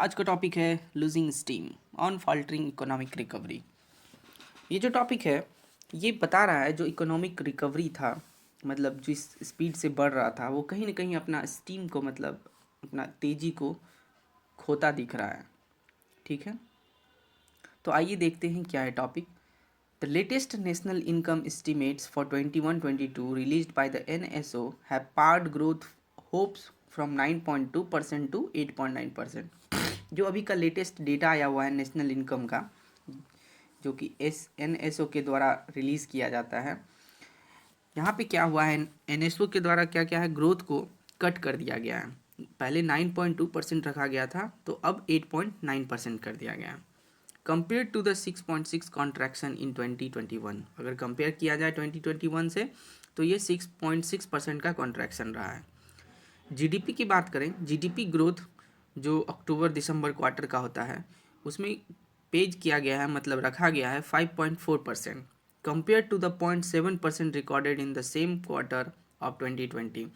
आज का टॉपिक है losing steam on faltering economic recovery. ये जो टॉपिक है ये बता रहा है जो इकोनॉमिक रिकवरी था, मतलब जिस स्पीड से बढ़ रहा था वो कहीं ना कहीं अपना स्टीम को, मतलब अपना तेज़ी को खोता दिख रहा है। ठीक है, तो आइए देखते हैं क्या है topic. The latest national income estimates for 21-22 released by the NSO have pared growth hopes from 9.2% to 8.9%। जो अभी का लेटेस्ट डेटा आया हुआ है नेशनल इनकम का, जो कि NSO के द्वारा रिलीज़ किया जाता है, यहाँ पे क्या हुआ है, NSO के द्वारा क्या क्या है, ग्रोथ को कट कर दिया गया है। पहले 9.2% रखा गया था, तो अब 8.9% कर दिया गया है। Compare to the 6.6 contraction in 2021, अगर कंपेयर किया जाए 2021 से तो ये 6.6% का कॉन्ट्रैक्शन रहा है। जीडीपी की बात करें, जीडीपी ग्रोथ जो अक्टूबर दिसंबर क्वार्टर का होता है उसमें पेज किया गया है, मतलब रखा गया है 5.4% compare to the 0.7% recorded in the same quarter of 2020।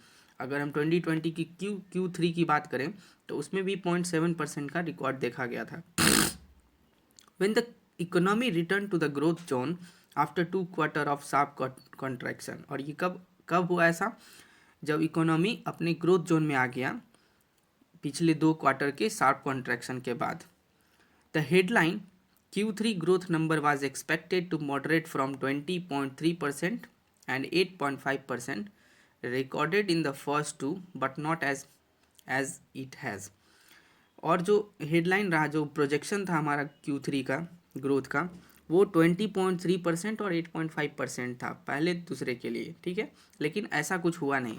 अगर हम 2020 की Q3 की बात करें तो उसमें भी 0.7% का रिकॉर्ड देखा गया था। When the economy returned to the growth zone after 2 quarter of sharp contraction, और ये कब कब हुआ ऐसा, जब इकोनॉमी अपने ग्रोथ जोन में आ गया पिछले 2 क्वार्टर के शार्प कॉन्ट्रैक्शन के बाद। The headline Q3 growth number was expected to moderate from 20.3% and 8.5% recorded in the first two, but not as it has। और जो हेडलाइन रहा, जो प्रोजेक्शन था हमारा Q3 का ग्रोथ का, वो 20.3% और 8.5% था पहले दूसरे के लिए। ठीक है, लेकिन ऐसा कुछ हुआ नहीं।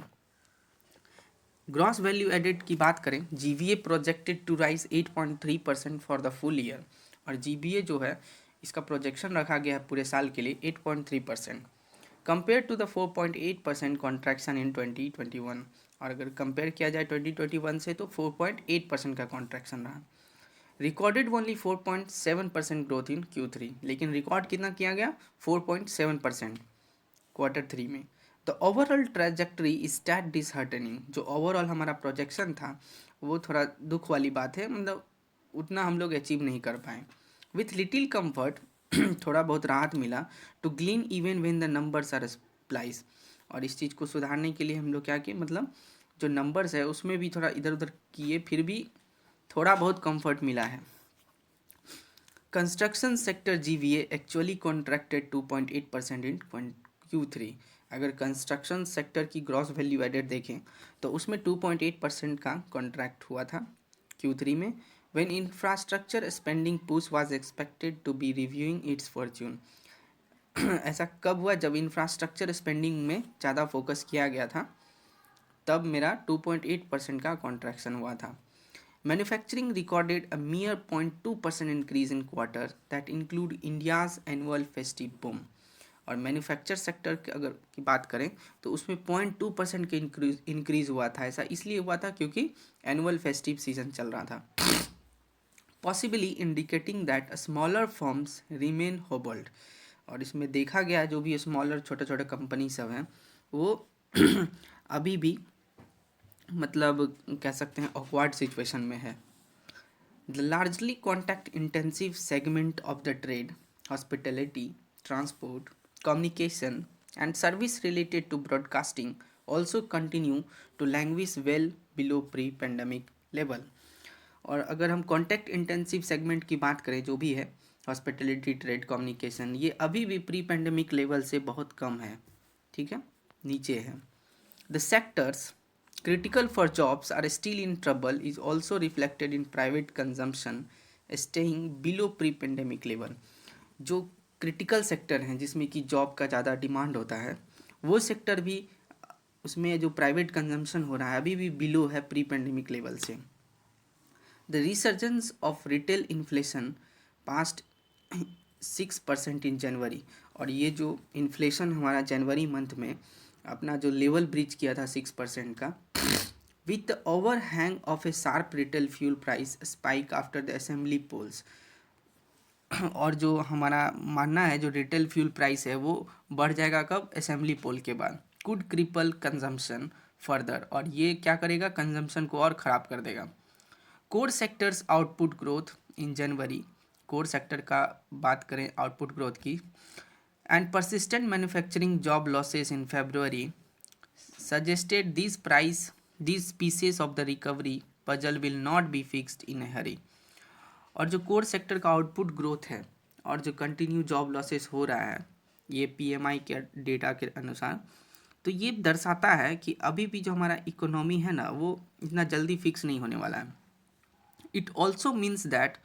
ग्रॉस वैल्यू एडेड की बात करें, GVA projected to rise 8.3% for the full year, और GVA जो है इसका प्रोजेक्शन रखा गया है पूरे साल के लिए 8.3% compare to the 4.8% contraction in 2021। और अगर कंपेयर किया जाए 2021 से तो 4.8% का कॉन्ट्रैक्शन रहा। Recorded only 4.7% growth in Q3, लेकिन रिकॉर्ड कितना किया गया, 4.7% Q3 में। The overall trajectory is that disheartening, जो ओवरऑल हमारा प्रोजेक्शन था वो थोड़ा दुख वाली बात है, मतलब उतना हम लोग अचीव नहीं कर पाए। विथ लिटिल कम्फर्ट थोड़ा बहुत राहत मिला, to glean even when the numbers are splice, और इस चीज़ को सुधारने के लिए हम लोग क्या किए, मतलब जो नंबर्स है उसमें भी थोड़ा इधर उधर किए, फिर भी थोड़ा बहुत कंफर्ट मिला है। Construction sector GVA actually contracted 2.8% इन Q3। अगर कंस्ट्रक्शन सेक्टर की ग्रॉस वैल्यू एडेड देखें तो उसमें 2.8% का कॉन्ट्रैक्ट हुआ था Q3 में। When infrastructure spending push was expected to be reviewing its fortune. ऐसा कब हुआ, जब इंफ्रास्ट्रक्चर स्पेंडिंग में ज़्यादा फोकस किया गया था, तब मेरा 2.8% का कॉन्ट्रैक्शन हुआ था। Manufacturing recorded a mere 0.2% increase in quarter that include India's annual festive boom. और मैन्युफैक्चर सेक्टर की अगर की बात करें तो उसमें 0.2% के इंक्रीज हुआ था। ऐसा इसलिए हुआ था क्योंकि एनुअल फेस्टिव सीजन चल रहा था, possibly indicating that smaller firms remain hobbled. और इसमें देखा गया जो भी स्मॉलर छोटे छोटे कंपनी सब हैं वो अभी भी, मतलब कह सकते हैं ऑकवर्ड सिचुएशन में है। The largely contact intensive segment of the trade, hospitality, transport, communication and service related to broadcasting also continue to languish well below pre-pandemic level। और अगर हम कॉन्टैक्ट इंटेंसिव सेगमेंट की बात करें, जो भी है हॉस्पिटलिटी, ट्रेड, कम्युनिकेशन, ये अभी भी प्री पैंडमिक लेवल से बहुत कम है। ठीक है, नीचे है। The sectors critical for jobs are still in trouble is also reflected in private consumption staying below pre-pandemic level। जो क्रिटिकल सेक्टर हैं जिसमें कि जॉब का ज़्यादा डिमांड होता है, वो सेक्टर भी, उसमें जो प्राइवेट कंजम्पशन हो रहा है अभी भी बिलो है प्री पेंडेमिक लेवल से। The resurgence of retail inflation past 6% इन जनवरी, और ये जो इन्फ्लेशन हमारा जनवरी मंथ में अपना जो लेवल ब्रीच किया था 6% का, with the overhang of a sharp retail fuel price spike after the assembly polls. और जो हमारा मानना है जो रिटेल फ्यूल प्राइस है वो बढ़ जाएगा कब, असेंबली पोल के बाद। कुड क्रिपल कंजम्पशन फर्दर, और ये क्या करेगा, कंजम्पशन को और ख़राब कर देगा। Core sectors output growth in January, core sector का बात करें आउटपुट ग्रोथ की, and persistent manufacturing job losses in February suggested these pieces of the recovery puzzle will not be fixed in a hurry। और जो core sector का output growth है और जो कंटिन्यू जॉब लॉसेस हो रहा है ये पीएमआई के डेटा के अनुसार, तो ये दर्शाता है कि अभी भी जो हमारा इकोनॉमी है ना वो इतना जल्दी फिक्स नहीं होने वाला है। It also means that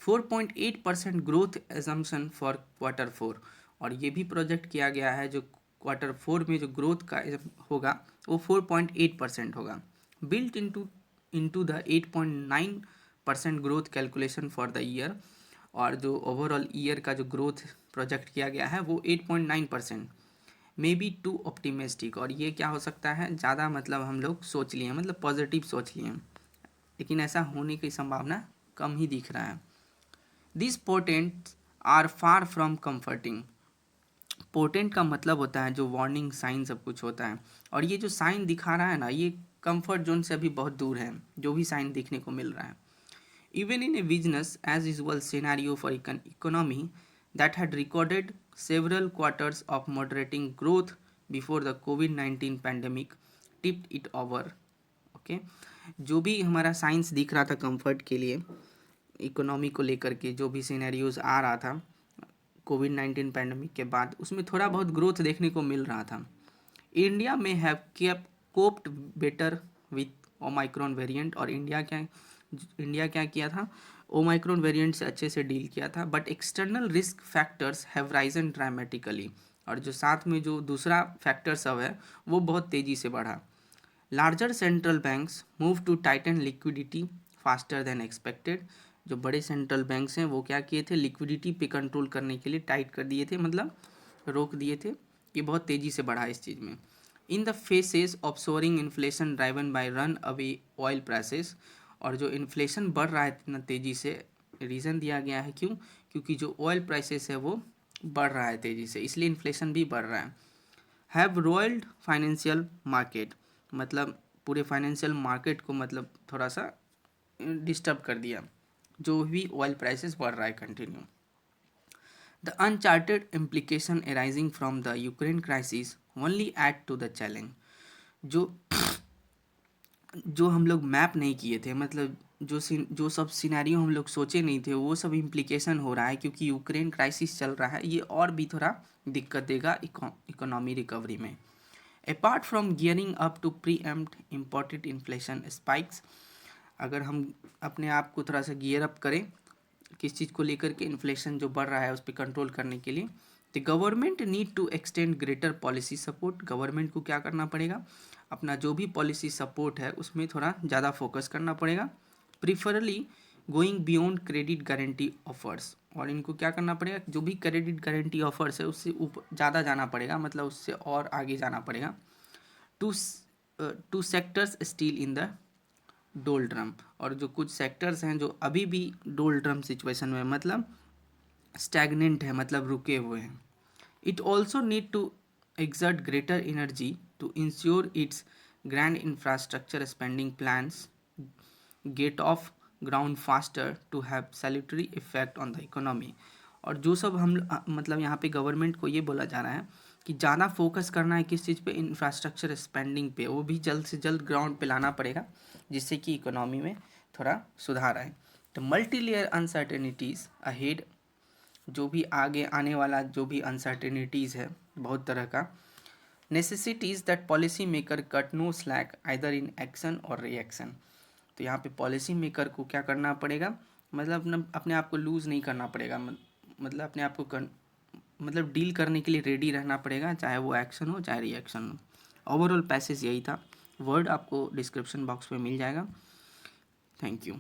4.8% growth assumption for quarter four, और ये भी प्रोजेक्ट किया गया है जो क्वार्टर फोर में जो ग्रोथ का होगा वो 4.8% होगा, built into the 8.9% growth calculation for the year. और जो ओवरऑल ईयर का जो ग्रोथ प्रोजेक्ट किया गया है वो 8.9%, मे बी टू ऑप्टिमिस्टिक, और ये क्या हो सकता है ज़्यादा मतलब हम लोग सोच लिए, मतलब पॉजिटिव सोच लिए, लेकिन ऐसा होने की संभावना कम ही दिख रहा है। This portents are far from comforting. Portent का मतलब होता है जो वार्निंग साइन सब कुछ होता है, और ये जो साइन दिखा रहा है ना ये कंफर्ट जोन से अभी बहुत दूर है जो भी साइन देखने को मिल रहा है। Even in a business as usual scenario for economy that had recorded several quarters of moderating growth before the कोविड-19 pandemic tipped it over. Okay, जो भी हमारा साइंस दिख रहा था कंफर्ट के लिए इकोनॉमी को लेकर के, जो भी सिनेरियोज आ रहा था कोविड-19 पैंडमिक के बाद, उसमें थोड़ा बहुत ग्रोथ देखने को मिल रहा था। इंडिया में have kept coped better with Omicron variant, और इंडिया क्या किया था, ओमाइक्रॉन वेरिएंट से अच्छे से डील किया था। But external risk factors have Ryzen dramatically, और जो साथ में जो दूसरा फैक्टर सब है वो बहुत तेज़ी से बढ़ा। Larger central banks move to tighten liquidity faster than expected. जो बड़े सेंट्रल बैंक्स हैं वो क्या किए थे, लिक्विडिटी पे कंट्रोल करने के लिए टाइट कर दिए थे, मतलब रोक दिए थे। ये बहुत तेज़ी से बढ़ा इस चीज़ में। In the faces of soaring inflation driven by runaway oil prices, और जो इन्फ्लेशन बढ़ रहा है इतना तेज़ी से, रीज़न दिया गया है क्यों, क्योंकि जो ऑयल प्राइसेस है वो बढ़ रहा है तेज़ी से, इसलिए इन्फ्लेशन भी बढ़ रहा है। हैव रॉयल्ड फाइनेंशियल मार्केट, मतलब पूरे फाइनेंशियल मार्केट को मतलब थोड़ा सा डिस्टर्ब कर दिया जो भी ऑयल प्राइसेस बढ़ रहा है continue. The uncharted implication arising from the Ukraine crisis only add to the challenge. जो हम लोग मैप नहीं किए थे, मतलब जो सब सिनेरियो हम लोग सोचे नहीं थे वो सब इम्प्लीकेशन हो रहा है क्योंकि यूक्रेन क्राइसिस चल रहा है, ये और भी थोड़ा दिक्कत देगा इकोनॉमी रिकवरी में। Apart from gearing up to preempt imported inflation spikes, अगर हम अपने आप को थोड़ा सा गियर अप करें किस चीज़ को लेकर के, इन्फ्लेशन जो बढ़ रहा है उस पर कंट्रोल करने के लिए, the government need to extend greater policy support. Government को क्या करना पड़ेगा, अपना जो भी पॉलिसी सपोर्ट है उसमें थोड़ा ज़्यादा फोकस करना पड़ेगा। Preferably going beyond credit guarantee offers, और इनको क्या करना पड़ेगा, जो भी क्रेडिट गारंटी ऑफर्स है उससे ऊपर ज़्यादा जाना पड़ेगा, मतलब उससे और आगे जाना पड़ेगा। To sectors steel in the doldrum, और जो कुछ सेक्टर्स हैं जो अभी भी डोलड्रम सिचुएशन में, मतलब स्टैग्नेंट है, मतलब रुके हुए हैं। It also need to exert greater energy to ensure its grand infrastructure spending plans get off ground faster to have salutary effect on the economy। और जो सब हम मतलब यहाँ पे गवर्नमेंट को ये बोला जा रहा है कि ज़्यादा फोकस करना है किस चीज़ पे, इंफ्रास्ट्रक्चर स्पेंडिंग पे, वो भी जल्द से जल्द ग्राउंड पे लाना पड़ेगा जिससे कि इकोनॉमी में थोड़ा सुधार आए। तो मल्टी लेयर अनसर्टेनिटीज़ अहेड, जो भी आगे आने वाला जो भी अनसर्टेनिटीज़ है बहुत तरह का, necessities that policy maker cut no slack either in action और रिएक्शन। तो यहाँ पे पॉलिसी मेकर को क्या करना पड़ेगा, मतलब अपने आप को लूज़ नहीं करना पड़ेगा, मतलब अपने आप को मतलब डील करने के लिए रेडी रहना पड़ेगा, चाहे वो एक्शन हो चाहे रिएक्शन हो। ओवरऑल पैसेज यही था, वर्ड आपको डिस्क्रिप्शन बॉक्स में मिल जाएगा। Thank you.